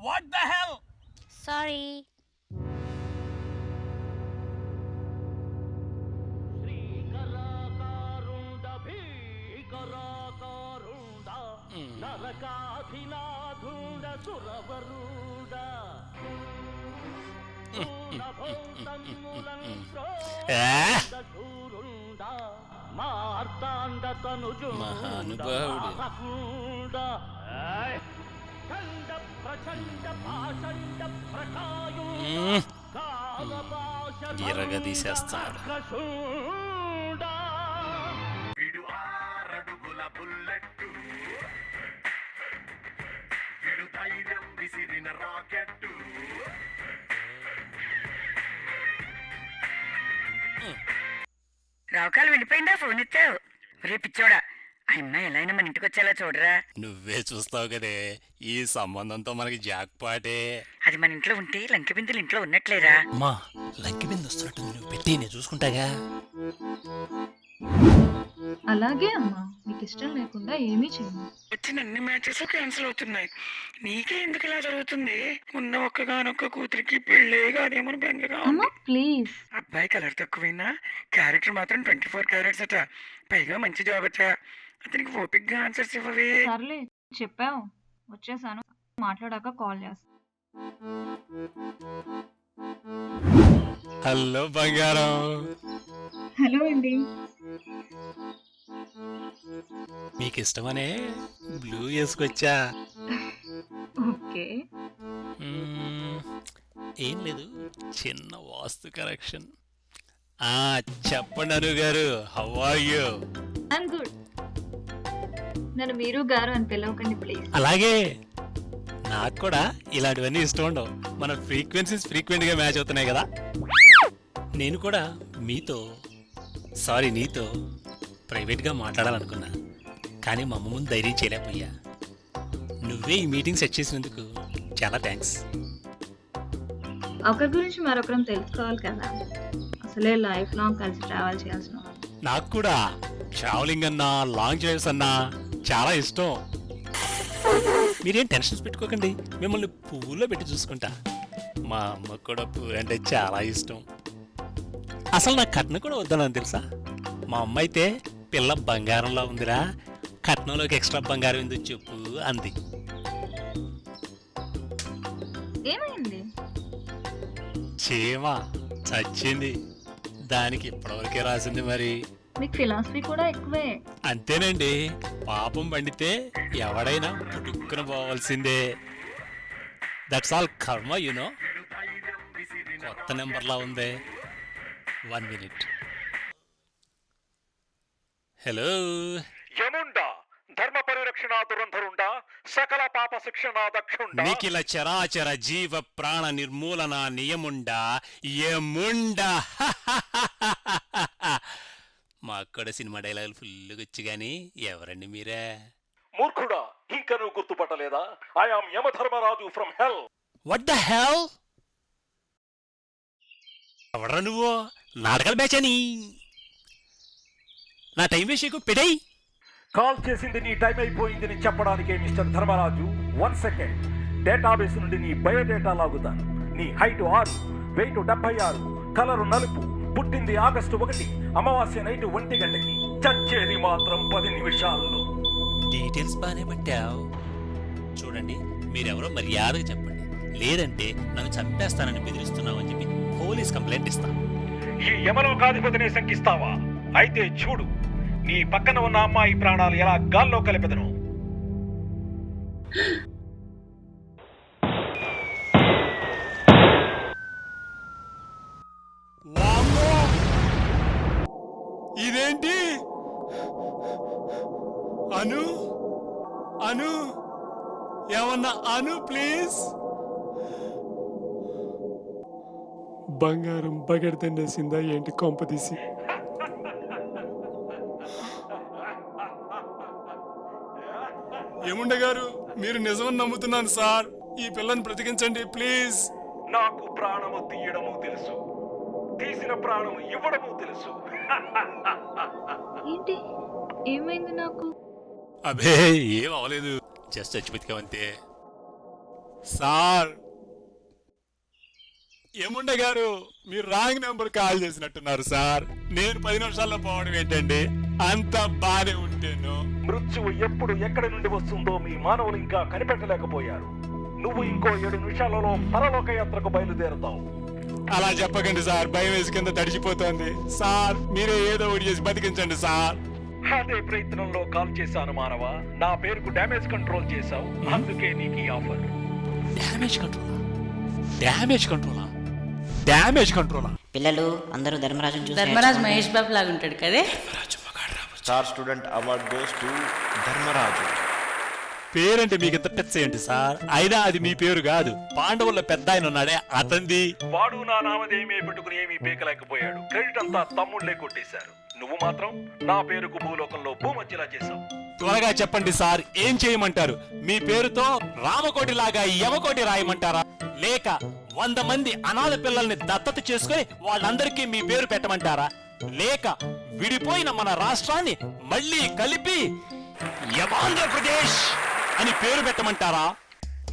What the hell? Sorry. మహానుభావుడు. గిరగ తీసేస్తాడు. రావుకాలు వెళ్ళిపోయిందా? ఫోన్ ఎత్తావు? రే పిచ్చోడా, ఆ అమ్మాయి ఎలా అయినా మన ఇంటికి వచ్చేలా చూడరా. నువ్వే చూస్తావు కదే, ఈ సంబంధంతో మనకి జాక్పాటే. అది మన ఇంట్లో ఉంటే లంకె బిందులు ఇంట్లో ఉన్నట్లేరా. అమ్మా, లంకి బిందు వస్తున్నట్టుంది, నువ్వు పెట్టి నేను చూసుకుంటాగా. అలాగే అమ్మా, నీకు ఇష్టం లేకుండా ఏమీ చేయను. వచ్చిన అన్ని మ్యాచెస్ క్యాన్సిల్ అవుతున్నాయి. నీకే ఎందుకు ఇలా జరుగుతుంది? ఉన్న ఒక్కగానొక్క కూతురికి పెళ్ళే కాదేమో బెంగగా అమ్మా ఉంది. ప్లీజ్. అబ్బాయి కలర్ తక్కువైనా క్యారెక్టర్ మాత్రం 24 క్యారెట్స్ అట. పైగా మంచి జాబ్ అట. అతనికి ఓపిక్గా ఆన్సర్స్ ఇవ్వవే. సర్లే చెప్పావు, వచ్చేసాను. మాట్లాడాక కాల్ చేస్తా. హలో బంగారం. హలో అండి. మీకు ఇష్టమనే బ్లూ వేసుకొచ్చా. ఓకే. ఏం లేదు, చిన్న వాస్తు కరెక్షన్. చెప్పండి అను గారు, how are you? I'm good. నన్ను మీరు గారు అని పిలవకండి ప్లీజ్. అలాగే, నాకు కూడా ఇలాంటివన్నీ ఇష్టం ఉండవు. మన ఫ్రీక్వెన్సీస్ ఫ్రీక్వెంట్గా మ్యాచ్ అవుతున్నాయి కదా. నేను కూడా నీతో ప్రైవేట్గా మాట్లాడాలనుకున్నా, కానీ మా అమ్మ ముందు ధైర్యం చేయలేకపోయా. నువ్వే ఈ మీటింగ్ సెట్ చేసినందుకు చాలా థ్యాంక్స్. ఒకరి గురించి మరొకరం తెలుసుకోవాలి కదా. అసలే లైఫ్ లాంగ్ కలిసి ట్రావెల్ చేయాల్సిన వాళ్ళు. నాకు కూడా ట్రావెలింగ్ అన్నా లాంగ్ డ్రైవ్స్ అన్నా చాలా ఇష్టం. మీరేం టెన్షన్స్ పెట్టుకోకండి, మిమ్మల్ని పువ్వుల్లో పెట్టి చూసుకుంటా. మా అమ్మకు కూడా పువ్వు అంటే చాలా ఇష్టం. అసలు నాకు కట్నం కూడా వద్దనని తెలుసా. మా అమ్మ అయితే పిల్ల బంగారంలో ఉందిరా, కట్నంలోకి ఎక్స్ట్రా బంగారం ఎందుకు చెప్పు అంది. ఏమైంది? చీమ చచ్చింది, దానికి ఇప్పటివరకే రాసింది. మరి మీకు ఫిలాసఫీ కూడా ఎక్కువే. అంతేనండి, పాపం పండితే ఎవడైనా పుట్టుకున పోవాల్సిందే. దట్స్ ఆల్ కర్మ, యునో. కొత్త నెంబర్లా ఉంది. 1 minute. హలో. యముండా ధర్మ పరిరక్షణ దురంధరుండా సకల పాప శిక్షణ దక్షుండా నిఖిల చరాచర జీవ ప్రాణ నిర్మూలన నియముండా యముండా. మా అక్కడ సినిమా డైలాగులు ఫుల్గా వచ్చి గాని ఎవరండి మీరే? మూర్ఖుడా, ఇంకా నువ్వు గుర్తుపట్టలేదా? I am Yamadharmaraju from hell. What the hell? ఎవడ్రా నువ్వు? నాటకాలు బేచని నా టైం వేసేకు పెడై. కాల్ చేసింది నీ టైం అయిపోయిందని చెప్పడానికే మిస్టర్ ధర్మరాజు. 1 సెకండ్. డేటాబేస్ నుండి నీ బయోడేటా లాగుతాను. నీ హైట్ 6, వెయిట్ 76, కలరు నలుపు, పుట్టింది ఆగస్టు 1, అమావాస్య నైట్ 1 గంటకి, చచ్చేది మాత్రం 10 నిమిషాల్లో. డీటెయిల్స్ బాగానే పట్టావు. చూడండి, మీరెవరో మర్యాదగా చెప్పండి, లేదంటే నన్ను చంపేస్తానని బెదిరిస్తున్నావని చెప్పి పోలీస్ కంప్లైంట్ ఇస్తా. ఈ యమలోకాధిపతిని శంకిస్తావా? అయితే చూడు, నీ పక్కన ఉన్న అమ్మాయి ప్రాణాలు ఎలా గాల్లో కలిపెదను. ఇదేంటి? అను అను ఏమన్నా అను ప్లీజ్. బంగారం బగెడ తినేసిందా ఏంటి కొంపదీసి? ఏముండగారు, మీరు నిజమని నమ్ముతున్నాను సార్. ఈ పిల్లని బ్రతికించండి ప్లీజ్. నాకు ప్రాణము తీయడము తెలుసు, తీసిన ప్రాణము ఇవ్వడము తెలుసు. ఏంటి ఏమైంది నాకు? అబే ఏం అవలేదు, జస్ట్ చచ్చిపోతావంతే. సార్ యముండ గారు మీరు రాంగ్ నెంబర్ కాల్ చేసినట్టున్నారు సార్. నేను 10 నిమిషాల్లో పోవడం ఏంటండి? అంత బానే ఉంటేను. మృత్యువు ఎప్పుడు ఎక్కడి నుండి వస్తుందో మీ మానవులు ఇంకా కనిపెట్టలేకపోయారు. నువ్వు ఇంకో 7 నిమిషాలలో పరలోక యాత్రకు బయలుదేరుతావు. అలా చెప్పకండి సార్, భయం వేసి కింద తడిచిపోతోంది సార్. మీరే ఏదో ఒకటి చేసి బతికించండి సార్. అదే ప్రయత్నంలో కాల్ చేశాను మానవ. నా పేరుకు డ్యామేజ్ కంట్రోల్ చేశావు, అందుకే నీకు ఈ ఆఫర్. డ్యామేజ్ కంట్రోలా? డ్యామేజ్ కంట్రోలా? డ్యామేజ్ కంట్రోలా? పిల్లలు అందరూ ధర్మరాజును చూసి ధర్మరాజ్ మహేష్ బాబు లాగా ఉంటాడు కదే. Star student award goes to Dharmaraju. పేరంటే మీకు ఎంత పెద్ద ఏంటి సార్? అయినా అది మీ పేరు కాదు, పాండవుల పెద్ద ఆయన ఉన్నాడే అతంది. వాడు నా నామదేమీ పెట్టుకుని ఏమీ పీకలేకపోయాడు. క్రెడిట్ అంతా తమ్ముళ్లే కొట్టేశారు. నువ్వు మాత్రం నా పేరుకు భూలోకంలో భూమధ్యలా చేశావు. త్వరగా చెప్పండి సార్, ఏం చేయమంటారు? మీ పేరుతో రామకోటి లాగా యమకోటి రాయమంటారా? లేక 100 మంది అనాథ పిల్లల్ని దత్తత చేసుకుని వాళ్ళందరికీ మీ పేరు పెట్టమంటారా? లేక విడిపోయిన మన రాష్ట్రాన్ని మళ్ళీ కలిపి యమాంధ్రప్రదేశ్ అని పేరు పెట్టమంటారా?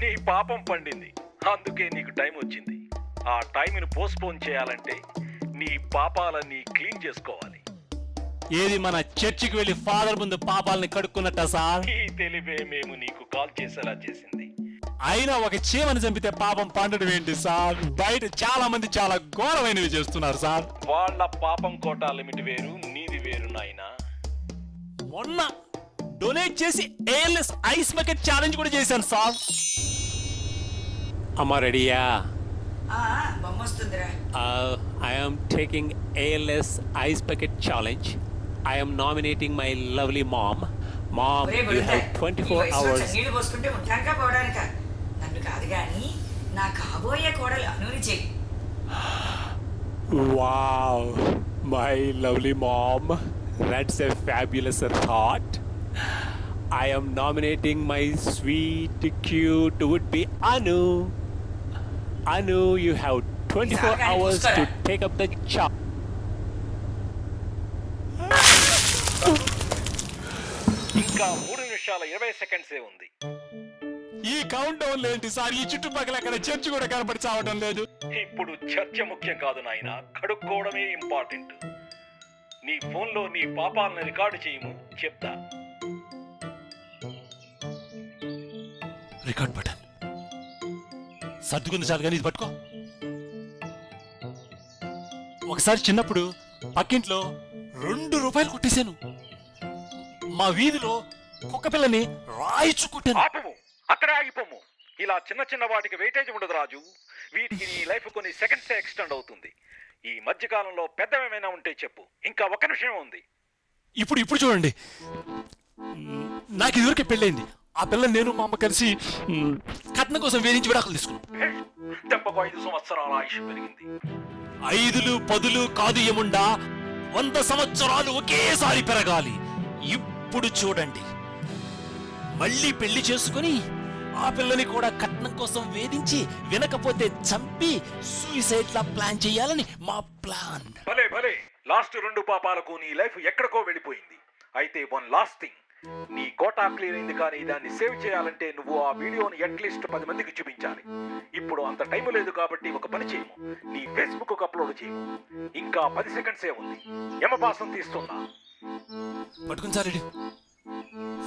నీ పాపం పండింది, అందుకే నీకు టైం వచ్చింది. ఆ టైంని పోస్ట్పోన్ చేయాలంటే నీ పాపాలన్నీ క్లీన్ చేసుకోవాలి. ఏది మన చర్చికి వెళ్లి ఫాదర్ ముందు పాపాలని కడుక్కున్నట్ట సార్? ఈ తెలివే మేము నీకు కాల్ చేసేలా చేసింది. అయినా ఒక చీమని చంపితే పాపం పండడం ఏంటి సార్? బయట చాలా మంది చాలా ఘోరమైనవి చేస్తున్నారు సార్. వాళ్ళ పాపం కోటా లిమిట్ వేరు, నీది వేరు నాయనా. మొన్న డొనేట్ చేసి ALS ఐస్ బకెట్ ఛాలెంజ్ కూడా చేశాను సార్. అమ్మా రెడీయా? I am taking ALS ice bucket challenge. I am nominating my lovely mom. Mom, you have 24 hours. నీళ్లు పోసుకుంటే ఉంటానుగా పోవడానిక? నన్ను కాదు గాని నా కాబోయే కోడలు అనుని చెయ్యి. Wow, my lovely mom. That's a fabulous thought. I am nominating my sweet, cute would-be Anu. Anu, you have 24 hours to take up the job. ఇంకా 3 నిమిషాల 20 సెకండ్సే ఉంది. ఈ కౌంట్ డౌన్ ఏంటి సార్? ఈ చుట్టుపక్కల అక్కడ చర్చి కూడా కనపడి చావటం లేదు. ఇప్పుడు చర్చ ముఖ్యం కాదు నాయనా, కడుక్కోవడమే ఇంపార్టెంట్. నీ ఫోన్లో నీ పాపాలను రికార్డు చేయము, చెప్తా. రికార్డ్ బటన్ సర్దుకుంది చాలు కానీ ఇది పట్టుకో. ఒకసారి చిన్నప్పుడు పక్కింట్లో 2 రూపాయలు కొట్టేశాను. మా వీధిలో కుక్క పిల్లని రాయిచు కొట్టాను. ఆపము, అక్కడే ఆగిపోము. ఇలా చిన్న చిన్న వాటికి వెయిటేజ్ ఉండదు రాజు. వీటికి నీ లైఫ్ కొన్ని సెకండ్సే ఎక్స్టెండ్ అవుతుంది. ఈ మధ్యకాలంలో పెద్దవేమైనా ఉంటే చెప్పు. ఇంకా 1 నిమిషం ఉంది. ఇప్పుడు చూడండి, నాకు ఇదివరకే పెళ్ళైంది. ఆ పిల్లని నేను మా అమ్మ కలిసి కట్నం కోసం వేధించి విడాకులు తీసుకున్నాం. దెబ్బకు 5 సంవత్సరాల ఆయుష్ పెరిగింది. 5లు 10లు కాదు ఏముండా, 100 సంవత్సరాలు ఒకేసారి పెరగాలి. ఇప్పుడు చూడండి, మళ్ళీ పెళ్లి చేసుకుని ఆ పిల్లని కూడా కట్నం కోసం వేధించి వినకపోతే చంపి సూసైడ్ లా ప్లాన్ చేయాలని మా ప్లాన్. భలే భలే, లాస్ట్ 2 పాపాలకు నీ లైఫ్ ఎక్కడికో వెళ్ళిపోయింది. అయితే 1 లాస్ట్ థింగ్, నీ కోటా క్లియర్ అయింది, కానీ దాన్ని సేవ్ చేయాలంటే నువ్వు ఆ వీడియోని అట్లీస్ట్ 10 మందికి చూపించాలి. ఇప్పుడు అంత టైం లేదు కాబట్టి ఒక పని చేయము, నీ ఫేస్బుక్ అప్లోడ్ చేయము. ఇంకా 10 సెకండ్సే ఉంది. యమపాసం తీస్తున్నా. పట్టుకుని సార్,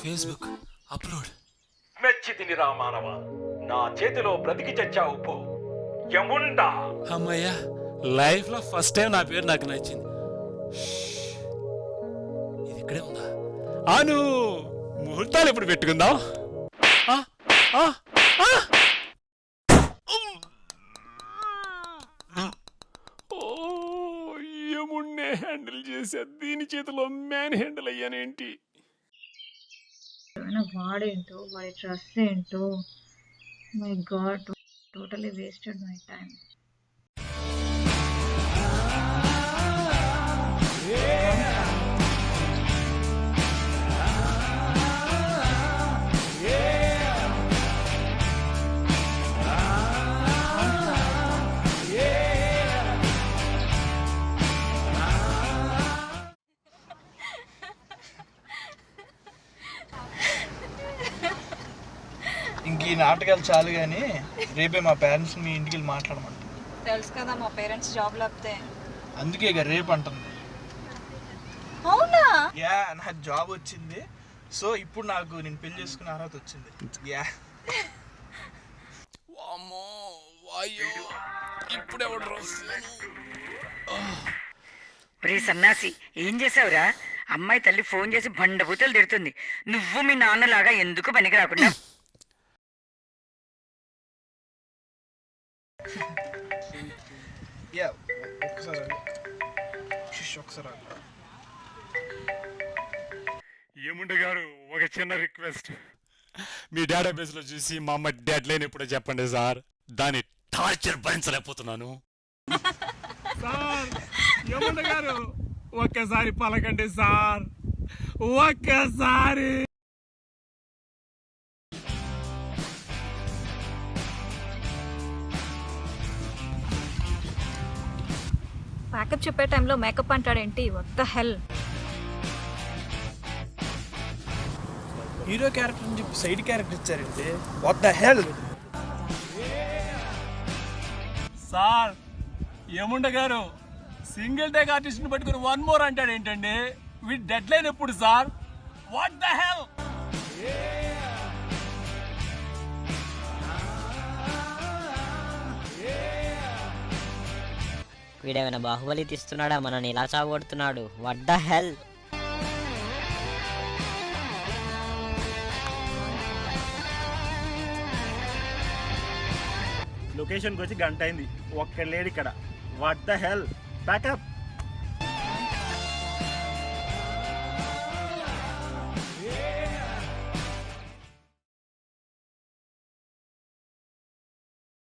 ఫేస్బుక్ అప్లోడ్. మెచ్చి తినిరా మానవ, నా చేతిలో బ్రతికి చచ్చావు పో. యముండా. అమ్మయ్యా, లైఫ్ లో ఫస్ట్ టైం నా పేరు నాకు నచ్చింది. ఇది ఇక్కడే ఉందా? అను, ముహూర్తాలు ఎప్పుడు పెట్టుకుందాం? ఏమున్నే హ్యాండిల్ చేసా, దీని చేతిలో మ్యాన్ హ్యాండిల్ అయ్యానేంటి? వాడేంటో, వాడి డ్రెస్ ఏంటో, my God, totally wasted my time. ఈ నాటకాలు చాలు కానీ రేపే మా పేరెంట్స్ మీ ఇంటికి వెళ్ళి మాట్లాడమంట. తెలుసు కదా మా పేరెంట్స్ జాబ్ లేకపోతే. అందుకే ఇక రేపు అంటుంది. అవునా? యా, నాకు జాబ్ వచ్చింది. సో ఇప్పుడు నాకు నేను పెళ్లి చేసుకునే అర్హత వచ్చింది. యా. ఒరే సన్నాసి, ఏం చేసావురా? అమ్మాయి తల్లి ఫోన్ చేసి బండబూతలు తిడుతుంది. నువ్వు మీ నాన్నలాగా ఎందుకు పనికి రాకుండా యా, ఒక్కసారి ఒకసారి ఏముండే గారు, ఒక చిన్న రిక్వెస్ట్. మీ డేటాబేస్లో చూసి మా అమ్మ డెడ్ లైన్ ఎప్పుడో చెప్పండి సార్. దాని టార్చర్ భరించలేకపోతున్నాను. సార్ ఏముండే గారు, ఒక్కసారి పలకండి సార్, ఒక్కసారి. ప్యాకప్ చెప్పే టైంలో మేకప్ అంటాడేంటి? What the hell. Hero character అని చెప్పి సైడ్ క్యారెక్టర్ ఇచ్చారంటే వాట్ ద హెల్. సార్ ఏముండే గారు, సింగిల్ టేక్ ఆర్టిస్ట్ని పట్టుకుని 1 more అంటాడు ఏంటండి? వీడి డెడ్ లైన్ ఎప్పుడు సార్? What the hell. వీడేమైనా బాహుబలి తీస్తున్నాడా? మనని ఇలా చావగొడుతున్నాడు. వాట్ ద హెల్. లొకేషన్కి వచ్చి గంట అయింది, ఒక్క లేడు ఇక్కడ. What the hell. ప్యాకప్.